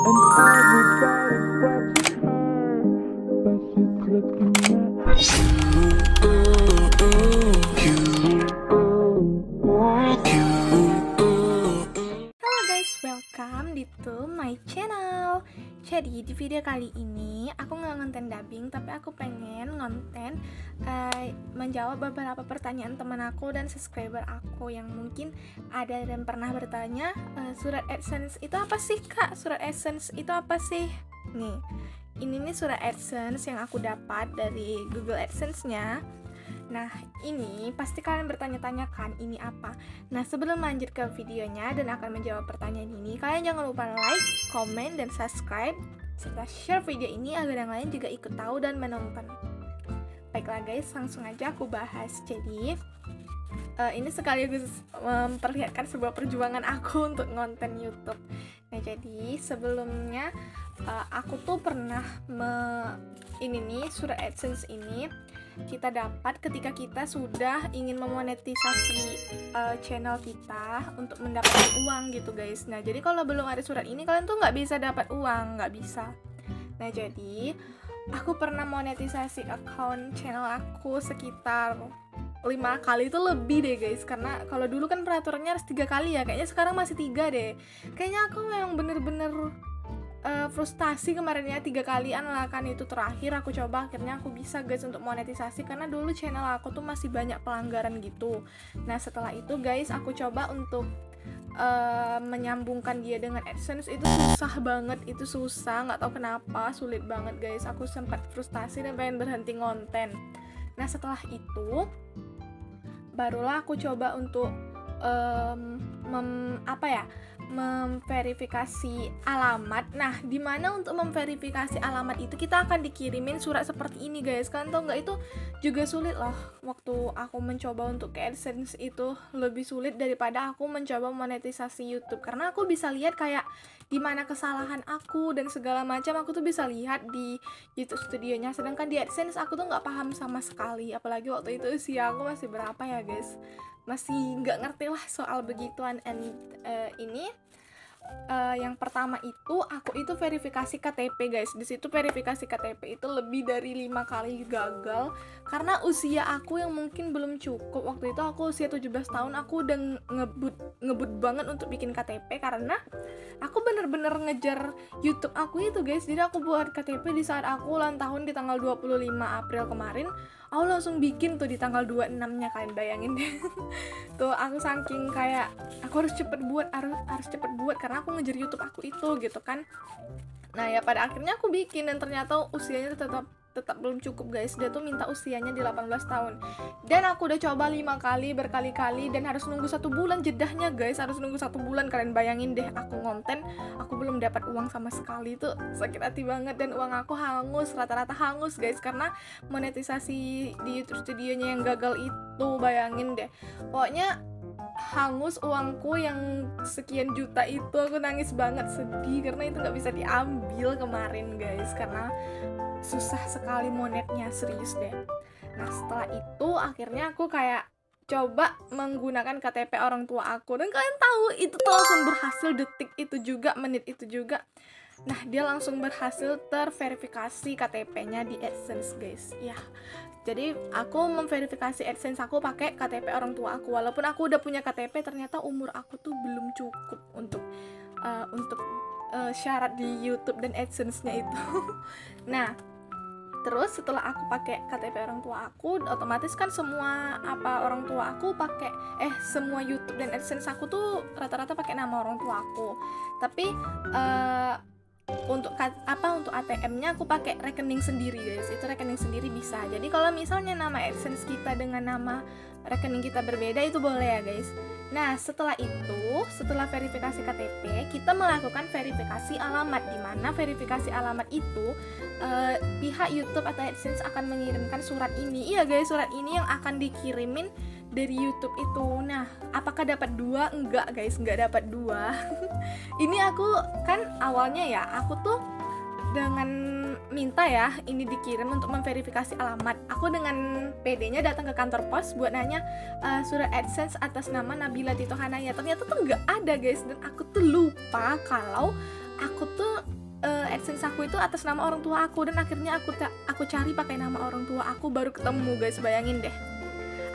Welcome to my channel. Jadi di video kali ini aku nggak ngonten dubbing, tapi aku pengen ngonten menjawab beberapa pertanyaan teman aku dan subscriber aku yang mungkin ada dan pernah bertanya, surat AdSense itu apa sih kak? Surat AdSense itu apa sih? Nih, ini nih surat AdSense yang aku dapat dari Google AdSense-nya. Nah, ini pasti kalian bertanya-tanya kan, ini apa? Nah, sebelum lanjut ke videonya dan akan menjawab pertanyaan ini, kalian jangan lupa like, komen, dan subscribe, serta share video ini agar yang lain juga ikut tahu dan menonton. Baiklah guys, langsung aja aku bahas. Jadi, ini sekaligus memperlihatkan sebuah perjuangan aku untuk ngonten YouTube. Nah, jadi sebelumnya aku tuh pernah surat AdSense ini kita dapat ketika kita sudah ingin memonetisasi channel kita untuk mendapatkan uang gitu guys. Nah, jadi kalau belum ada surat ini kalian tuh nggak bisa dapat uang, nggak bisa. Nah, jadi aku pernah monetisasi account channel aku sekitar 5 kali, itu lebih deh guys, karena kalau dulu kan peraturannya harus 3 kali ya, kayaknya sekarang masih 3 deh. Kayaknya aku yang bener-bener frustasi kemarin ya, 3 kalian lah kan itu terakhir aku coba, akhirnya aku bisa guys untuk monetisasi karena dulu channel aku tuh masih banyak pelanggaran gitu. Nah, setelah itu guys aku coba untuk menyambungkan dia dengan AdSense, itu susah banget, itu susah, nggak tahu kenapa sulit banget guys. Aku sempat frustasi dan pengen berhenti ngonten. Nah, setelah itu barulah aku coba untuk memverifikasi alamat. Nah, dimana untuk memverifikasi alamat itu kita akan dikirimin surat seperti ini guys. Kalian tau nggak, itu juga sulit loh. Waktu aku mencoba untuk ke AdSense itu lebih sulit daripada aku mencoba monetisasi YouTube, karena aku bisa lihat kayak dimana kesalahan aku dan segala macam, aku tuh bisa lihat di YouTube studionya. Sedangkan di AdSense aku tuh nggak paham sama sekali, apalagi waktu itu usia aku masih berapa ya guys, masih nggak ngerti lah soal begituan. Ini yang pertama itu aku itu verifikasi KTP guys. Di situ verifikasi KTP itu lebih dari 5 kali gagal karena usia aku yang mungkin belum cukup. Waktu itu aku usia 17 tahun, aku udah ngebut banget untuk bikin KTP karena aku bener-bener ngejar YouTube aku itu guys. Jadi aku buat KTP di saat aku ulang tahun di tanggal 25 April kemarin. Aku langsung bikin tuh di tanggal 26-nya, kalian bayangin deh. Tuh aku saking kayak aku harus cepet buat karena aku ngejar YouTube aku itu gitu kan. Nah, ya pada akhirnya aku bikin dan ternyata usianya tetap belum cukup guys. Dia tuh minta usianya di 18 tahun. Dan aku udah coba 5 kali berkali-kali dan harus nunggu 1 bulan jedahnya guys. Harus nunggu 1 bulan, kalian bayangin deh, aku ngonten, aku belum dapat uang sama sekali. Tuh sakit hati banget dan uang aku hangus, rata-rata hangus guys, karena monetisasi di YouTube studionya yang gagal itu, bayangin deh. Pokoknya hangus uangku yang sekian juta itu. Aku nangis banget, sedih karena itu nggak bisa diambil kemarin guys, karena susah sekali monetnya, serius deh. Nah, setelah itu akhirnya aku kayak coba menggunakan KTP orang tua aku, dan kalian tahu itu tuh langsung berhasil detik itu juga, menit itu juga. Nah, dia langsung berhasil terverifikasi KTP-nya di AdSense guys. Ya, jadi aku memverifikasi AdSense aku pakai KTP orang tua aku. Walaupun aku udah punya KTP, ternyata umur aku tuh belum cukup untuk syarat di YouTube dan AdSense-nya itu. Nah, terus setelah aku pakai KTP orang tua aku, otomatis kan semua orang tua aku pakai semua YouTube dan AdSense aku tuh rata-rata pakai nama orang tua aku. Tapi untuk ATM-nya aku pakai rekening sendiri guys. Itu rekening sendiri bisa. Jadi kalau misalnya nama AdSense kita dengan nama rekening kita berbeda, itu boleh ya guys. Nah, setelah verifikasi KTP, kita melakukan verifikasi alamat, di mana verifikasi alamat itu pihak YouTube atau AdSense akan mengirimkan surat ini. Iya guys, surat ini yang akan dikirimin dari YouTube itu. Nah, apakah dapat 2? Enggak guys, enggak dapat 2. Ini aku kan awalnya ya, aku tuh dengan minta ya ini dikirim untuk memverifikasi alamat. Aku dengan PD-nya datang ke kantor pos buat nanya surat AdSense atas nama Nabila Tito Hanaya. Ternyata tuh nggak ada guys, dan aku tuh lupa kalau aku tuh AdSense aku itu atas nama orang tua aku, dan akhirnya aku cari pakai nama orang tua aku baru ketemu guys, bayangin deh.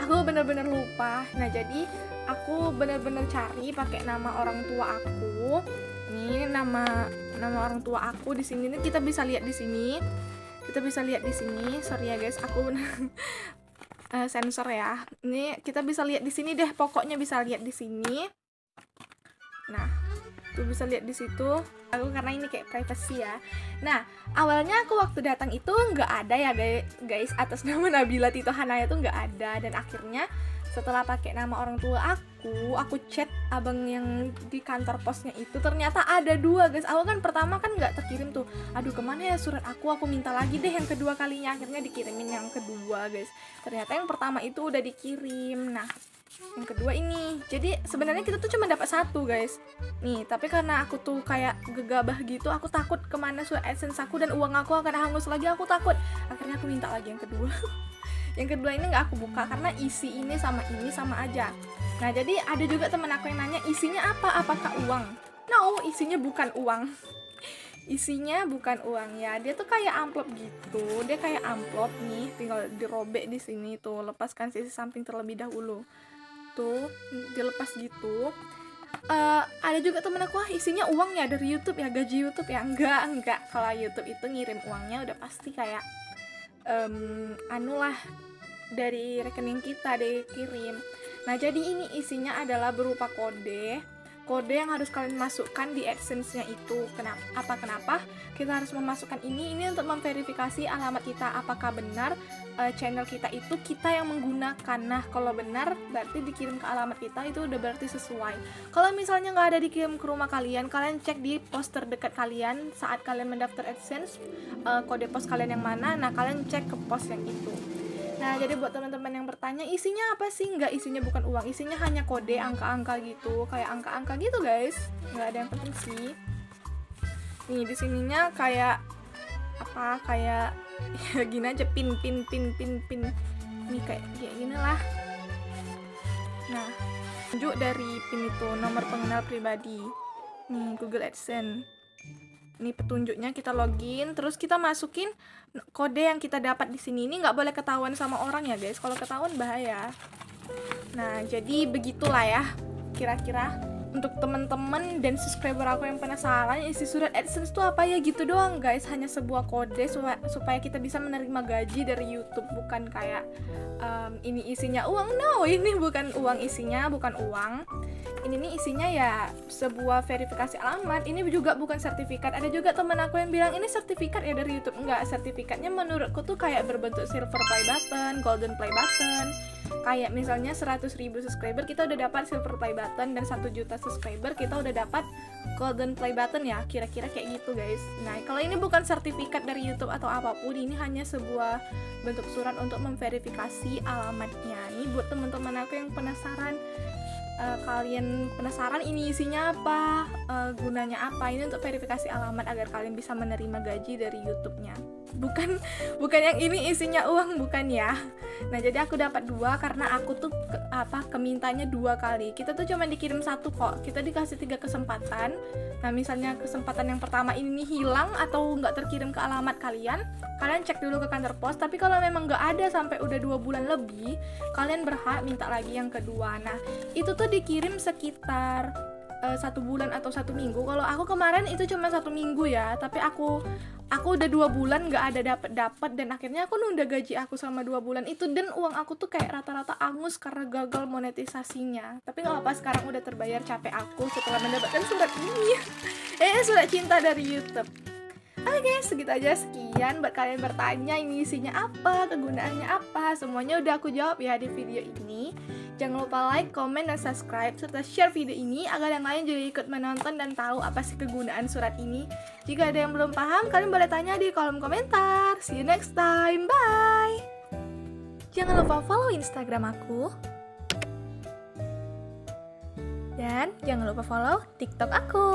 Aku bener-bener lupa. Nah jadi aku bener-bener cari pakai nama orang tua aku. Ini nama orang tua aku di sini nih, kita bisa lihat di sini. Sorry ya guys, aku sensor ya. Ini kita bisa lihat di sini deh, pokoknya bisa lihat di sini. Nah, tuh bisa lihat di situ. Aku karena ini kayak privacy ya. Nah, awalnya aku waktu datang itu nggak ada ya guys, atas nama Nabila Tito Hanaya tuh nggak ada. Dan akhirnya setelah pakai nama orang tua aku chat abang yang di kantor posnya itu, ternyata ada 2 guys. Awal kan pertama kan nggak terkirim tuh, aduh kemana ya surat aku minta lagi deh yang kedua kalinya. Akhirnya dikirimin yang kedua guys. Ternyata yang pertama itu udah dikirim. Nah, yang kedua ini, jadi sebenarnya kita tuh cuma dapat 1 guys nih, tapi karena aku tuh kayak gegabah gitu, aku takut kemana surat AdSense aku dan uang aku akan hangus lagi, aku takut. Akhirnya aku minta lagi yang kedua. Yang kedua ini nggak aku buka karena isi ini sama aja. Nah jadi ada juga temen aku yang nanya, isinya apa, apakah uang? No, isinya bukan uang. Isinya bukan uang ya, dia tuh kayak amplop gitu. Dia kayak amplop nih, tinggal dirobek di sini tuh, lepaskan sisi samping terlebih dahulu. Tuh, dilepas gitu. Ada juga temen aku, isinya uang ya dari YouTube ya, gaji YouTube ya. Enggak. Kalau YouTube itu ngirim uangnya udah pasti kayak anulah dari rekening kita dikirim. Nah jadi ini isinya adalah berupa kode yang harus kalian masukkan di AdSense-nya itu. Kenapa kita harus memasukkan ini untuk memverifikasi alamat kita, apakah benar channel kita itu kita yang menggunakan. Nah kalau benar berarti dikirim ke alamat kita, itu udah berarti sesuai. Kalau misalnya nggak ada dikirim ke rumah kalian cek di pos terdekat kalian saat kalian mendaftar AdSense, kode pos kalian yang mana. Nah kalian cek ke pos yang itu. Nah jadi buat teman-teman yang bertanya isinya apa sih, nggak, isinya bukan uang, isinya hanya kode, angka-angka gitu, kayak angka-angka gitu guys, nggak ada yang penting sih. Nih di sininya kayak apa, kayak ya gini aja, pin nih kayak gini lah. Nah tunjuk dari pin itu nomor pengenal pribadi, nih Google AdSense. Ini petunjuknya, kita login, terus kita masukin kode yang kita dapat di sini. Ini nggak boleh ketahuan sama orang ya guys, kalau ketahuan bahaya. Nah jadi begitulah ya kira-kira. Untuk teman-teman dan subscriber aku yang penasaran isi surat AdSense itu apa ya, gitu doang guys, hanya sebuah kode supaya kita bisa menerima gaji dari YouTube, bukan kayak ini isinya uang. No, ini bukan uang, isinya bukan uang. Ini nih isinya ya sebuah verifikasi alamat. Ini juga bukan sertifikat. Ada juga teman aku yang bilang ini sertifikat ya dari YouTube. Enggak, sertifikatnya menurutku tuh kayak berbentuk silver play button, golden play button. Kayak misalnya 100.000 subscriber kita udah dapat silver play button, dan 1 juta subscriber kita udah dapat golden play button ya, kira-kira kayak gitu guys. Nah kalau ini bukan sertifikat dari YouTube atau apapun, ini hanya sebuah bentuk surat untuk memverifikasi alamatnya. Ini buat teman-teman aku yang penasaran, kalian penasaran ini isinya apa, gunanya apa, ini untuk verifikasi alamat agar kalian bisa menerima gaji dari YouTube-nya. Bukan yang ini isinya uang, bukan ya. Nah jadi aku dapat 2 karena aku tuh kemintanya 2 kali. Kita tuh cuma dikirim 1 kok, kita dikasih 3 kesempatan. Nah misalnya kesempatan yang pertama ini hilang atau nggak terkirim ke alamat kalian cek dulu ke kantor pos. Tapi kalau memang nggak ada sampai udah 2 bulan lebih, kalian berhak minta lagi yang kedua. Nah itu tuh dikirim sekitar 1 bulan atau 1 minggu. Kalau aku kemarin itu cuma 1 minggu ya, tapi aku udah 2 bulan nggak ada dapat, dan akhirnya aku nunda gaji aku selama 2 bulan itu, dan uang aku tuh kayak rata-rata angus karena gagal monetisasinya. Tapi nggak apa, sekarang udah terbayar capek aku setelah mendapatkan surat ini. Surat cinta dari YouTube. Oke, segitu aja, sekian buat kalian bertanya ini isinya apa, kegunaannya apa, semuanya udah aku jawab ya di video ini. Jangan lupa like, comment, dan subscribe, serta share video ini agar yang lain juga ikut menonton dan tahu apa sih kegunaan surat ini. Jika ada yang belum paham, kalian boleh tanya di kolom komentar. See you next time, bye! Jangan lupa follow Instagram aku. Dan jangan lupa follow TikTok aku.